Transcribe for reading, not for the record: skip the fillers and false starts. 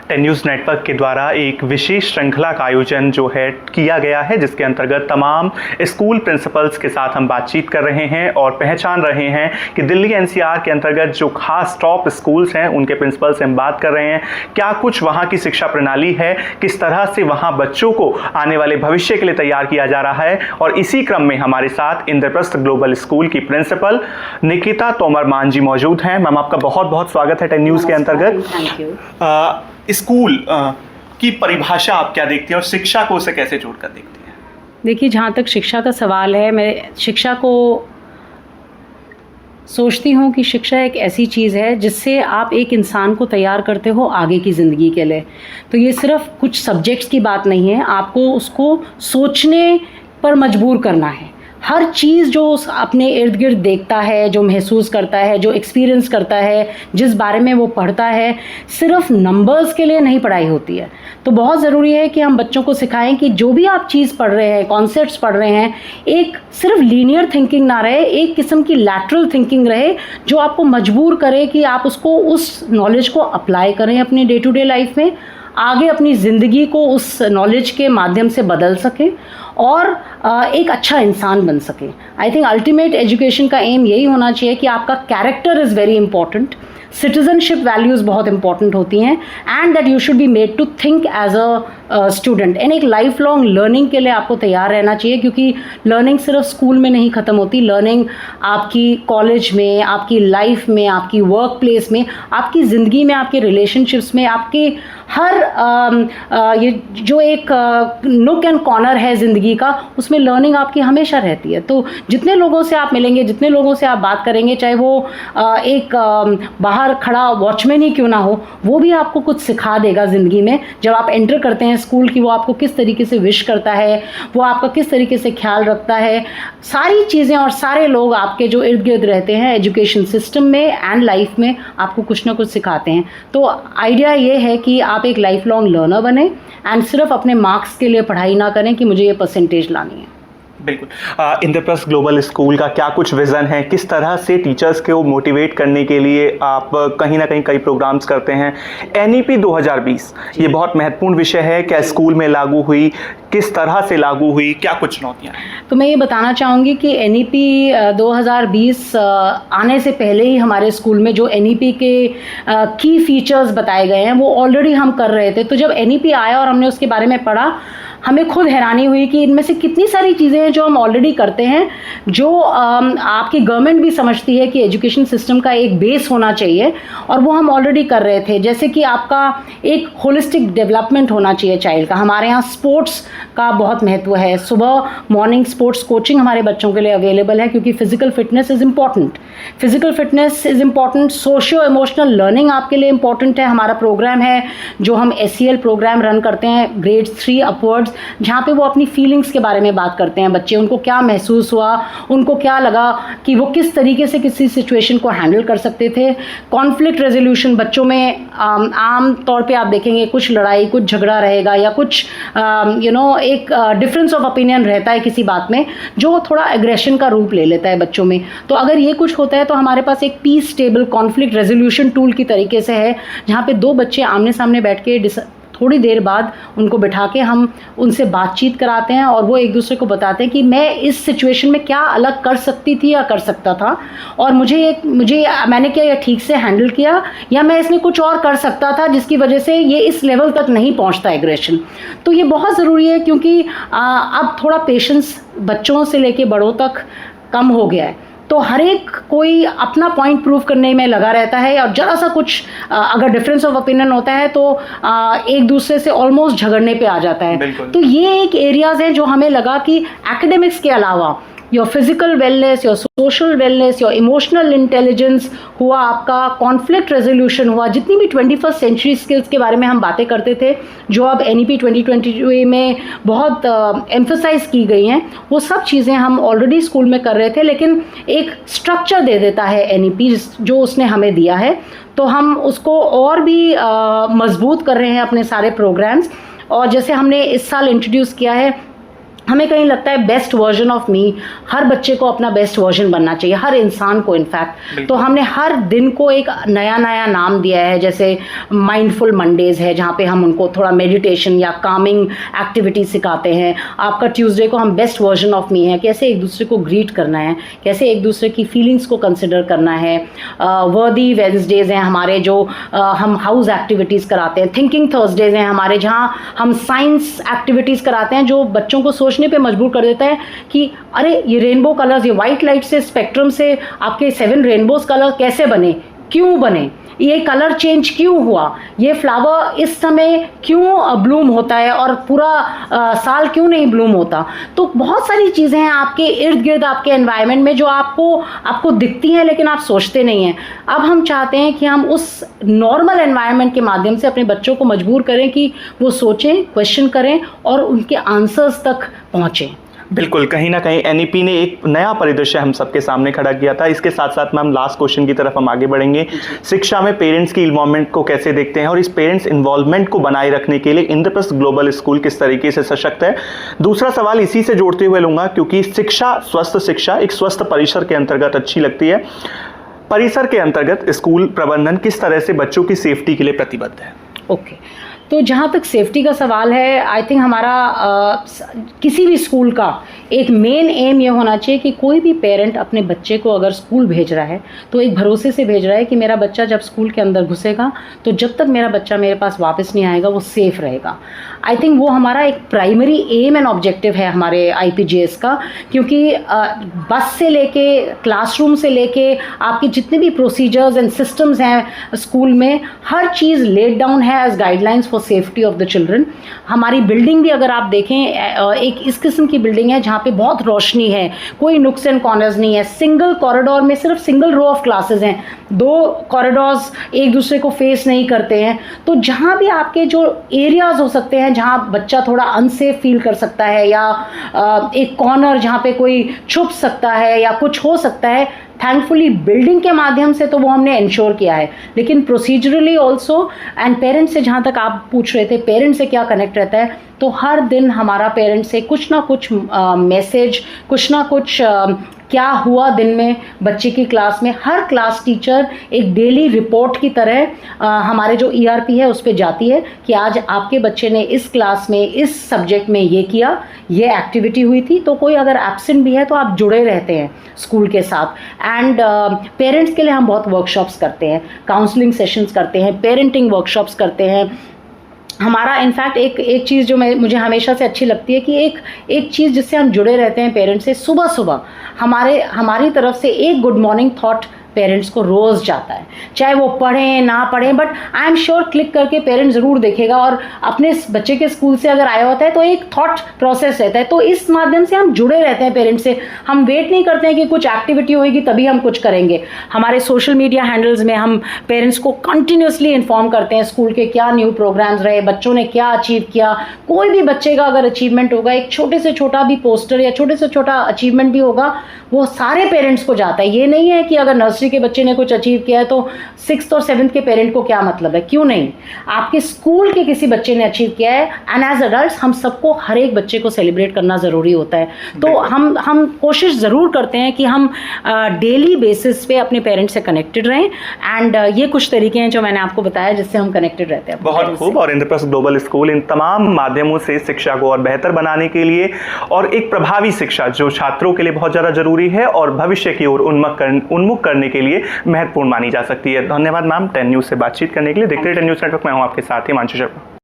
10 news network के द्वारा एक विशेष श्रृंखला का आयोजन जो है किया गया है, जिसके अंतर्गत तमाम स्कूल प्रिंसिपल्स के साथ हम बातचीत कर रहे हैं और पहचान रहे हैं कि दिल्ली एनसीआर के अंतर्गत जो खास टॉप स्कूल्स हैं उनके प्रिंसिपल से हम बात कर रहे हैं। क्या कुछ वहाँ की शिक्षा प्रणाली है, किस तरह से वहाँ बच्चों को आने वाले भविष्य के लिए तैयार किया जा रहा है। और इसी क्रम में हमारे साथ इंद्रप्रस्थ ग्लोबल स्कूल की प्रिंसिपल निकिता तोमर मान जी मौजूद हैं। मैम, आपका बहुत बहुत स्वागत है 10 न्यूज़ के अंतर्गत। Thank you. स्कूल की परिभाषा आप क्या देखती हैं और शिक्षा को उसे कैसे जोड़कर देखती हैं? देखिए, जहाँ तक शिक्षा का सवाल है, मैं शिक्षा को सोचती हूँ कि शिक्षा एक ऐसी चीज़ है जिससे आप एक इंसान को तैयार करते हो आगे की ज़िंदगी के लिए। तो ये सिर्फ कुछ सब्जेक्ट्स की बात नहीं है, आपको उसको सोचने पर मजबूर करना है। हर चीज़ जो उस अपने इर्द गिर्द देखता है, जो महसूस करता है, जो एक्सपीरियंस करता है, जिस बारे में वो पढ़ता है, सिर्फ नंबर्स के लिए नहीं पढ़ाई होती है। तो बहुत ज़रूरी है कि हम बच्चों को सिखाएं कि जो भी आप चीज़ पढ़ रहे हैं, कॉन्सेप्ट्स पढ़ रहे हैं, एक सिर्फ लीनियर थिंकिंग ना रहे, एक किस्म की लैटरल थिंकिंग रहे जो आपको मजबूर करे कि आप उसको, उस नॉलेज को अप्लाई करें अपनी डे टू डे लाइफ में, आगे अपनी ज़िंदगी को उस नॉलेज के माध्यम से बदल सकें और एक अच्छा इंसान बन सके। आई थिंक अल्टीमेट एजुकेशन का एम यही होना चाहिए कि आपका character is very important, citizenship values बहुत इंपॉर्टेंट होती हैं, and that you should be made to think as a student. And एक लाइफ लॉन्ग लर्निंग के लिए आपको तैयार रहना चाहिए, क्योंकि लर्निंग सिर्फ स्कूल में नहीं ख़त्म होती। लर्निंग आपकी कॉलेज में, आपकी लाइफ में, आपकी वर्क प्लेस में, आपकी ज़िंदगी में, आपके रिलेशनशिप्स में, आपके हर ये जो एक नुक एंड कॉर्नर है ज़िंदगी का, उसमें लर्निंग आपकी हमेशा रहती है। तो जितने लोगों से आप मिलेंगे, जितने लोगों से आप बात करेंगे, चाहे वो एक बाहर खड़ा वॉचमैन ही क्यों ना हो, वो भी आपको कुछ सिखा देगा ज़िंदगी में। जब आप एंटर करते हैं स्कूल की, वो आपको किस तरीके से विश करता है, वो आपका किस तरीके से ख्याल रखता है, सारी चीज़ें और सारे लोग आपके जो इर्द गिर्द रहते हैं एजुकेशन सिस्टम में एंड लाइफ में आपको कुछ ना कुछ सिखाते हैं। तो आइडिया ये है कि आप एक लाइफ लॉन्ग लर्नर बने एंड सिर्फ अपने मार्क्स के लिए पढ़ाई ना करें कि मुझे ये परसेंटेज लानी है। बिल्कुल। इंद्रप्रस्थ ग्लोबल स्कूल का क्या कुछ विज़न है, किस तरह से टीचर्स को मोटिवेट करने के लिए आप कहीं ना कहीं कई प्रोग्राम्स करते हैं? एनईपी 2020 ये बहुत महत्वपूर्ण विषय है। क्या स्कूल में लागू हुई, किस तरह से लागू हुई, क्या कुछ चुनौतियाँ हैं? तो मैं ये बताना चाहूँगी कि एनईपी 2020 आने से पहले ही हमारे स्कूल में जो एनईपी के की फीचर्स बताए गए हैं वो ऑलरेडी हम कर रहे थे। तो जब एनईपी आया और हमने उसके बारे में पढ़ा, हमें खुद हैरानी हुई कि इनमें से कितनी सारी चीज़ें हैं जो हम ऑलरेडी करते हैं, जो आपकी गवर्नमेंट भी समझती है कि एजुकेशन सिस्टम का एक बेस होना चाहिए, और वो हम ऑलरेडी कर रहे थे। जैसे कि आपका एक होलिस्टिक डेवलपमेंट होना चाहिए चाइल्ड का। हमारे यहाँ स्पोर्ट्स का बहुत महत्व है। सुबह मॉर्निंग स्पोर्ट्स कोचिंग हमारे बच्चों के लिए अवेलेबल है, क्योंकि physical fitness is important. Physical fitness is important. Socio emotional learning आपके लिए इम्पॉर्टेंट है। हमारा प्रोग्राम है जो हम SEL प्रोग्राम रन करते हैं ग्रेड 3 अपवर्ड्स, जहाँ पे वो अपनी फीलिंग्स के बारे में बात करते हैं। बच्चे, उनको क्या महसूस हुआ, उनको क्या लगा कि वो किस तरीके से किसी सिचुएशन को हैंडल कर सकते थे। कॉन्फ्लिक्ट रेजोल्यूशन बच्चों में आम तौर पे आप देखेंगे कुछ लड़ाई, कुछ झगड़ा रहेगा, या कुछ एक डिफरेंस ऑफ ओपिनियन रहता है किसी बात में, जो थोड़ा एग्रेशन का रूप ले लेता है बच्चों में। तो अगर ये कुछ होता है तो हमारे पास एक peace table conflict resolution tool की तरीके से है, जहाँ पे दो बच्चे आमने सामने बैठ के थोड़ी देर बाद उनको बिठा के हम उनसे बातचीत कराते हैं, और वो एक दूसरे को बताते हैं कि मैं इस सिचुएशन में क्या अलग कर सकती थी या कर सकता था, और मैंने क्या यह ठीक से हैंडल किया, या मैं इसमें कुछ और कर सकता था जिसकी वजह से ये इस लेवल तक नहीं पहुंचता एग्रेशन। तो ये बहुत ज़रूरी है, क्योंकि अब थोड़ा पेशेंस बच्चों से लेके बड़ों तक कम हो गया है। तो हर एक कोई अपना पॉइंट प्रूव करने में लगा रहता है, और ज़रा सा कुछ अगर डिफरेंस ऑफ ओपिनियन होता है तो एक दूसरे से ऑलमोस्ट झगड़ने पे आ जाता है। तो ये एक एरियाज़ हैं जो हमें लगा कि एकेडमिक्स के अलावा your physical wellness, your social wellness, your emotional intelligence हुआ, आपका कॉन्फ्लिक्ट रेजोल्यूशन हुआ, जितनी भी 21st सेंचुरी स्किल्स के बारे में हम बातें करते थे, जो अब NEP 2022 में बहुत एम्फसाइज की गई हैं, वो सब चीज़ें हम ऑलरेडी स्कूल में कर रहे थे। लेकिन एक स्ट्रक्चर दे देता है NEP जो उसने हमें दिया है, तो हम उसको और भी मजबूत कर रहे हैं अपने सारे प्रोग्राम्स। और जैसे हमने इस साल इंट्रोड्यूस किया है हमें कहीं लगता है बेस्ट वर्जन ऑफ मी, हर बच्चे को अपना बेस्ट वर्जन बनना चाहिए, हर इंसान को इनफैक्ट। तो हमने हर दिन को एक नया नया नाम दिया है, जैसे माइंडफुल मंडेज है जहाँ पे हम उनको थोड़ा मेडिटेशन या कामिंग एक्टिविटी सिखाते हैं। आपका ट्यूसडे को हम बेस्ट वर्जन ऑफ मी है, कैसे एक दूसरे को ग्रीट करना है, कैसे एक दूसरे की फीलिंग्स को कंसिडर करना है। वर्दी वेडनेसडेज हैं हमारे, जो हम हाउस एक्टिविटीज़ कराते हैं। थिंकिंग थर्सडेज हैं हमारे, जहाँ हम साइंस एक्टिविटीज़ कराते हैं, जो बच्चों को सोचने पे मजबूर कर देता है कि अरे ये रेनबो कलर्स, ये वाइट लाइट से स्पेक्ट्रम से आपके 7 रेनबोज कलर कैसे बने, क्यों बने, ये कलर चेंज क्यों हुआ, ये फ्लावर इस समय क्यों ब्लूम होता है और पूरा साल क्यों नहीं ब्लूम होता। तो बहुत सारी चीज़ें हैं आपके इर्द गिर्द, आपके एनवायरनमेंट में, जो आपको दिखती हैं लेकिन आप सोचते नहीं हैं। अब हम चाहते हैं कि हम उस नॉर्मल एनवायरनमेंट के माध्यम से अपने बच्चों को मजबूर करें कि वो सोचें, क्वेश्चन करें और उनके आंसर्स तक पहुँचें। बिल्कुल, कहीं ना कहीं एनईपी ने एक नया परिदृश्य हम सबके सामने खड़ा किया था। इसके साथ साथ में हम लास्ट क्वेश्चन की तरफ हम आगे बढ़ेंगे। शिक्षा में पेरेंट्स की इन्वॉल्वमेंट को कैसे देखते हैं और इस पेरेंट्स इन्वॉल्वमेंट को बनाए रखने के लिए इंद्रप्रस्थ ग्लोबल स्कूल किस तरीके से सशक्त है। दूसरा सवाल इसी से जोड़ते हुए लूंगा, क्योंकि शिक्षा, स्वस्थ शिक्षा एक स्वस्थ परिसर के अंतर्गत अच्छी लगती है। परिसर के अंतर्गत स्कूल प्रबंधन किस तरह से बच्चों की सेफ्टी के लिए प्रतिबद्ध है? ओके, तो जहाँ तक सेफ्टी का सवाल है, आई थिंक हमारा किसी भी स्कूल का एक मेन एम ये होना चाहिए कि कोई भी पेरेंट अपने बच्चे को अगर स्कूल भेज रहा है तो एक भरोसे से भेज रहा है कि मेरा बच्चा जब स्कूल के अंदर घुसेगा तो जब तक मेरा बच्चा मेरे पास वापस नहीं आएगा वो सेफ़ रहेगा। आई थिंक वो हमारा एक प्राइमरी एम एंड ऑब्जेक्टिव है हमारे IPGS का, क्योंकि बस से लेके, क्लासरूम से लेके, आपके जितने भी प्रोसीजर्स एंड सिस्टम्स हैं स्कूल में, हर चीज़ लेड डाउन है as guidelines for safety of the children. हमारी बिल्डिंग भी अगर आप देखें, एक इस किस्म की बिल्डिंग है जहाँ पे बहुत रोशनी है, कोई नुक्स एंड कॉर्नर्स नहीं है। सिंगल कॉरिडोर में सिर्फ सिंगल रो ऑफ क्लासेस हैं, 2 कॉरिडोर्स एक दूसरे को फेस नहीं करते हैं। तो जहाँ भी आपके जो एरियाज हो सकते हैं जहाँ बच्चा थोड़ा अनसेफ फील कर सकता है, या एक कॉर्नर जहाँ पे कोई छुप सकता है या कुछ हो सकता है, थैंकफुली बिल्डिंग के माध्यम से तो वो हमने इंश्योर किया है। लेकिन प्रोसीजरली ऑल्सो, एंड पेरेंट्स से, जहाँ तक आप पूछ रहे थे पेरेंट्स से क्या कनेक्ट रहता है, तो हर दिन हमारा पेरेंट्स से कुछ ना कुछ मैसेज, कुछ ना कुछ क्या हुआ दिन में बच्चे की क्लास में, हर क्लास टीचर एक डेली रिपोर्ट की तरह हमारे जो ERP है उस पर जाती है कि आज आपके बच्चे ने इस क्लास में इस सब्जेक्ट में ये किया, ये एक्टिविटी हुई थी। तो कोई अगर एब्सेंट भी है तो आप जुड़े रहते हैं स्कूल के साथ। एंड पेरेंट्स के लिए हम बहुत वर्कशॉप्स करते हैं, काउंसलिंग सेशंस करते हैं, पेरेंटिंग वर्कशॉप्स करते हैं। हमारा इनफैक्ट एक चीज़ जो मुझे हमेशा से अच्छी लगती है कि एक चीज़ जिससे हम जुड़े रहते हैं पेरेंट्स से, सुबह सुबह हमारी तरफ से एक गुड मॉर्निंग थॉट पेरेंट्स को रोज़ जाता है, चाहे वो पढ़ें ना पढ़ें, but I am sure click करके पेरेंट्स ज़रूर देखेगा। और अपने बच्चे के स्कूल से अगर आया होता है तो एक थॉट प्रोसेस रहता है। तो इस माध्यम से हम जुड़े रहते हैं पेरेंट्स से। हम वेट नहीं करते हैं कि कुछ एक्टिविटी होगी तभी हम कुछ करेंगे। हमारे सोशल मीडिया हैंडल्स में हम पेरेंट्स को कंटिन्यूसली इन्फॉर्म करते हैं स्कूल के क्या न्यू प्रोग्राम्स रहे, बच्चों ने क्या अचीव किया। कोई भी बच्चे का अगर अचीवमेंट होगा, एक छोटे से छोटा भी पोस्टर या छोटे से छोटा अचीवमेंट भी होगा, वो सारे पेरेंट्स को जाता है। ये नहीं है कि अगर नर्सरी के बच्चे ने कुछ अचीव किया है तो 6th और 7th के पेरेंट को क्या मतलब है, क्यों नहीं। आपके स्कूल के किसी बच्चे ने अचीव किया है, एंड एज अडल्ट्स हम सबको हर एक बच्चे को सेलिब्रेट करना ज़रूरी होता है। तो हम कोशिश ज़रूर करते हैं कि हम डेली बेसिस पे अपने पेरेंट्स से कनेक्टेड रहें। एंड ये कुछ तरीके हैं जो मैंने आपको बताया जिससे हम कनेक्टेड रहते हैं। बहुत खूब। और इंद्रप्रस्थ ग्लोबल स्कूल इन तमाम माध्यमों से शिक्षा को और बेहतर बनाने के लिए और एक प्रभावी शिक्षा जो छात्रों के लिए बहुत ज़्यादा जरूरी है और भविष्य की ओर उन्मुख करने के लिए महत्वपूर्ण मानी जा सकती है। धन्यवाद मैम 10 न्यूज़ से बातचीत करने के लिए। देखते रहिए 10 न्यूज़ नेटवर्क। मैं हूं आपके साथ हिमांशु शर्मा।